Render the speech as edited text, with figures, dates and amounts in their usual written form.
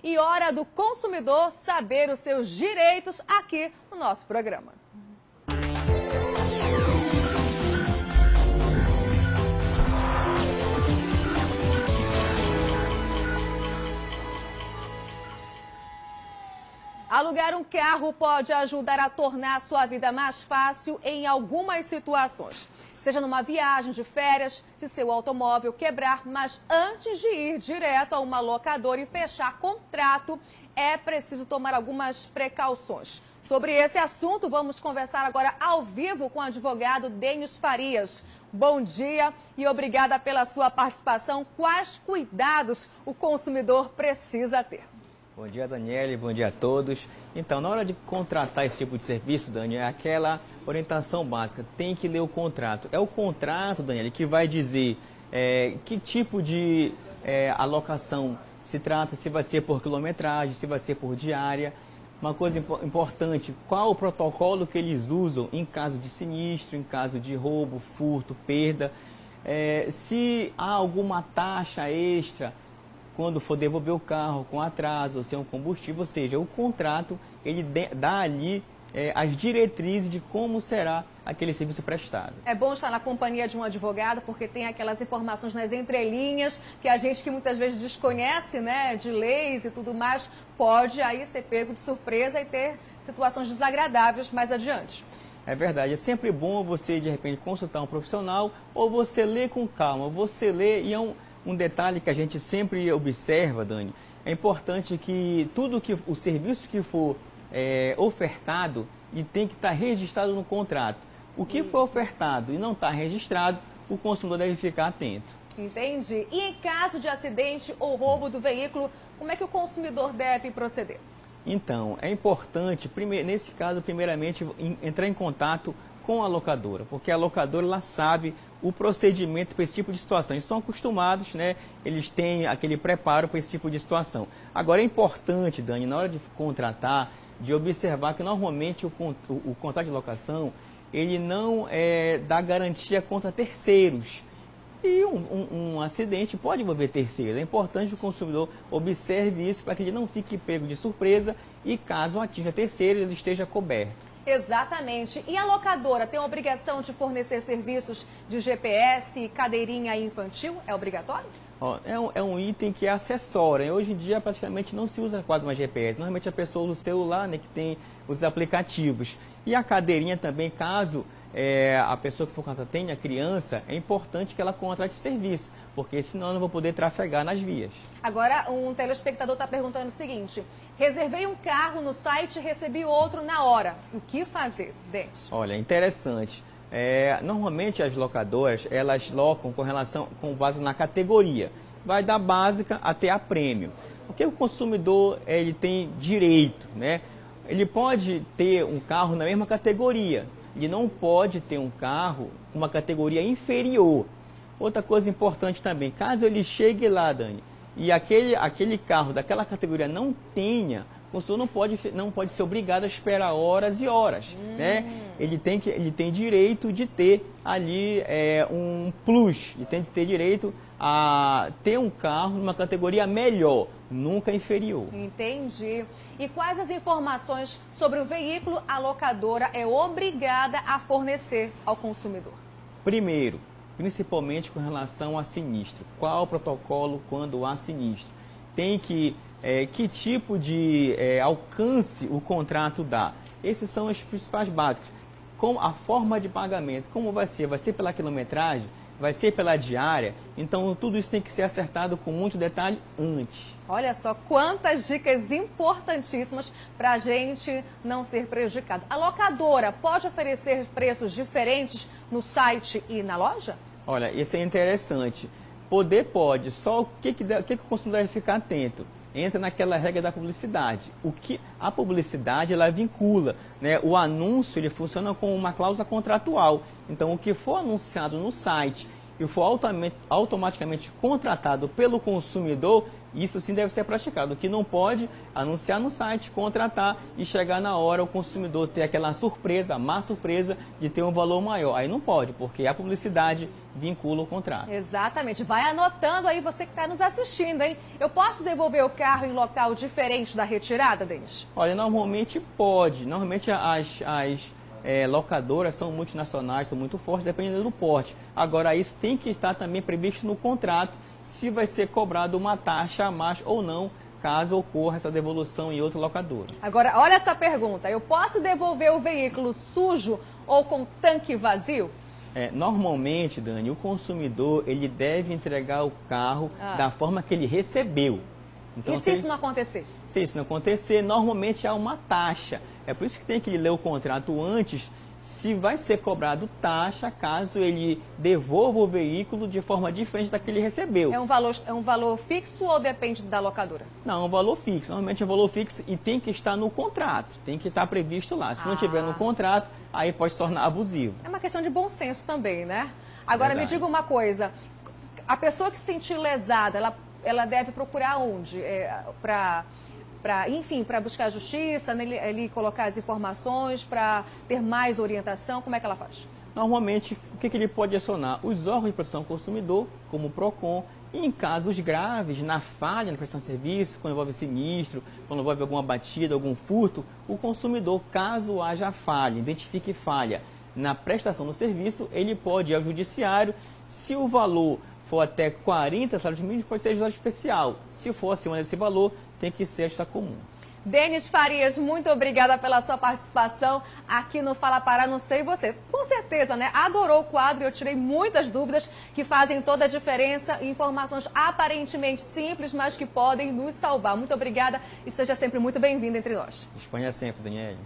e hora do consumidor saber os seus direitos aqui no nosso programa. Alugar um carro pode ajudar a tornar a sua vida mais fácil em algumas situações. Seja numa viagem de férias, se seu automóvel quebrar, mas antes de ir direto a uma locadora e fechar contrato, é preciso tomar algumas precauções. Sobre esse assunto, vamos conversar agora ao vivo com o advogado Denis Farias. Bom dia e obrigada pela sua participação. Quais cuidados o consumidor precisa ter? Bom dia, Daniele. Bom dia a todos. Então, na hora de contratar esse tipo de serviço, Dani, é aquela orientação básica. Tem que ler o contrato. É o contrato, Daniele, que vai dizer que tipo de alocação se trata, se vai ser por quilometragem, se vai ser por diária. Uma coisa importante, qual o protocolo que eles usam em caso de sinistro, em caso de roubo, furto, perda. Se há alguma taxa extra quando for devolver o carro com atraso, ou sem um combustível, ou seja, o contrato ele dá ali as diretrizes de como será aquele serviço prestado. É bom estar na companhia de um advogado, porque tem aquelas informações nas entrelinhas que a gente que muitas vezes desconhece, né, de leis e tudo mais, pode aí ser pego de surpresa e ter situações desagradáveis mais adiante. É verdade, é sempre bom você de repente consultar um profissional ou você ler com calma, você lê e um detalhe que a gente sempre observa, Dani, é importante que o serviço que for ofertado e tem que estar registrado no contrato. O que for ofertado e não está registrado, o consumidor deve ficar atento. Entendi. E em caso de acidente ou roubo do veículo, como é que o consumidor deve proceder? Então, é importante, nesse caso, primeiramente, entrar em contato com a locadora, porque a locadora ela sabe o procedimento para esse tipo de situação. Eles são acostumados, né? Eles têm aquele preparo para esse tipo de situação. Agora é importante, Dani, na hora de contratar, de observar que normalmente o contrato de locação, ele não dá garantia contra terceiros. E um acidente pode envolver terceiros. É importante que o consumidor observe isso para que ele não fique pego de surpresa e caso atinja terceiros, ele esteja coberto. Exatamente. E a locadora tem a obrigação de fornecer serviços de GPS e cadeirinha infantil? É obrigatório? É um item que é acessório. Hoje em dia praticamente não se usa quase mais GPS. Normalmente a pessoa usa o celular, né, que tem os aplicativos. E a cadeirinha também, caso a pessoa que for contratar tenha criança, é importante que ela contrate serviço, porque senão eu não vou poder trafegar nas vias. Agora, um telespectador está perguntando o seguinte: reservei um carro no site e recebi outro na hora. O que fazer, Denis? Olha, interessante. Normalmente as locadoras, elas locam com base na categoria. Vai da básica até a prêmio. Porque o consumidor ele tem direito, né? Ele pode ter um carro na mesma categoria. E não pode ter um carro com uma categoria inferior. Outra coisa importante também, caso ele chegue lá, Dani, e aquele carro daquela categoria não tenha, o consumidor não pode ser obrigado a esperar horas e horas. Né? Ele tem direito de ter ali um plus, ele tem de ter direito a ter um carro numa categoria melhor, nunca inferior. Entendi. E quais as informações sobre o veículo a locadora é obrigada a fornecer ao consumidor? Primeiro, principalmente com relação a sinistro. Qual o protocolo quando há sinistro? Tem que tipo de alcance o contrato dá? Esses são os principais básicos. Com a forma de pagamento, como vai ser? Vai ser pela quilometragem? Vai ser pela diária? Então, tudo isso tem que ser acertado com muito detalhe antes. Olha só quantas dicas importantíssimas para a gente não ser prejudicado. A locadora pode oferecer preços diferentes no site e na loja? Olha, isso é interessante. Pode, só o que o consumidor deve ficar atento? Entra naquela regra da publicidade. A publicidade ela vincula, né? O anúncio ele funciona como uma cláusula contratual. Então, o que for anunciado no site e for automaticamente contratado pelo consumidor, isso sim deve ser praticado. O que não pode, anunciar no site, contratar e chegar na hora o consumidor ter aquela surpresa, má surpresa de ter um valor maior. Aí não pode, porque a publicidade vincula o contrato. Exatamente. Vai anotando aí você que está nos assistindo, hein? Eu posso devolver o carro em local diferente da retirada, Denis? Olha, normalmente pode. Normalmente as locadoras são multinacionais, são muito fortes, dependendo do porte. Agora, isso tem que estar também previsto no contrato, se vai ser cobrado uma taxa a mais ou não, caso ocorra essa devolução em outra locadora. Agora, olha essa pergunta. Eu posso devolver o veículo sujo ou com tanque vazio? Normalmente, Dani, o consumidor ele deve entregar o carro da forma que ele recebeu. Então, e se isso não acontecer? Se isso não acontecer, normalmente há uma taxa. É por isso que tem que ler o contrato antes, se vai ser cobrado taxa caso ele devolva o veículo de forma diferente da que ele recebeu. É um valor fixo ou depende da locadora? Não, é um valor fixo. Normalmente é um valor fixo e tem que estar no contrato. Tem que estar previsto lá. Se não tiver no contrato, aí pode se tornar abusivo. É uma questão de bom senso também, né? Agora, me diga uma coisa. A pessoa que se sentir lesada, ela deve procurar onde? Para buscar justiça, ele colocar as informações, para ter mais orientação, como é que ela faz? Normalmente, o que ele pode acionar? Os órgãos de proteção ao consumidor, como o PROCON, e em casos graves, na falha na prestação de serviço, quando envolve sinistro, quando envolve alguma batida, algum furto, o consumidor, caso haja falha, identifique falha na prestação do serviço, ele pode ir ao judiciário. Se o valor for até 40 salários mínimos, pode ser ajuizado especial. Se for acima desse valor, tem que ser justiça comum. Denis Farias, muito obrigada pela sua participação aqui no Fala Pará. Não sei você, com certeza, né? Adorou o quadro e eu tirei muitas dúvidas que fazem toda a diferença e informações aparentemente simples, mas que podem nos salvar. Muito obrigada e seja sempre muito bem-vindo entre nós. Disponha sempre, Daniele.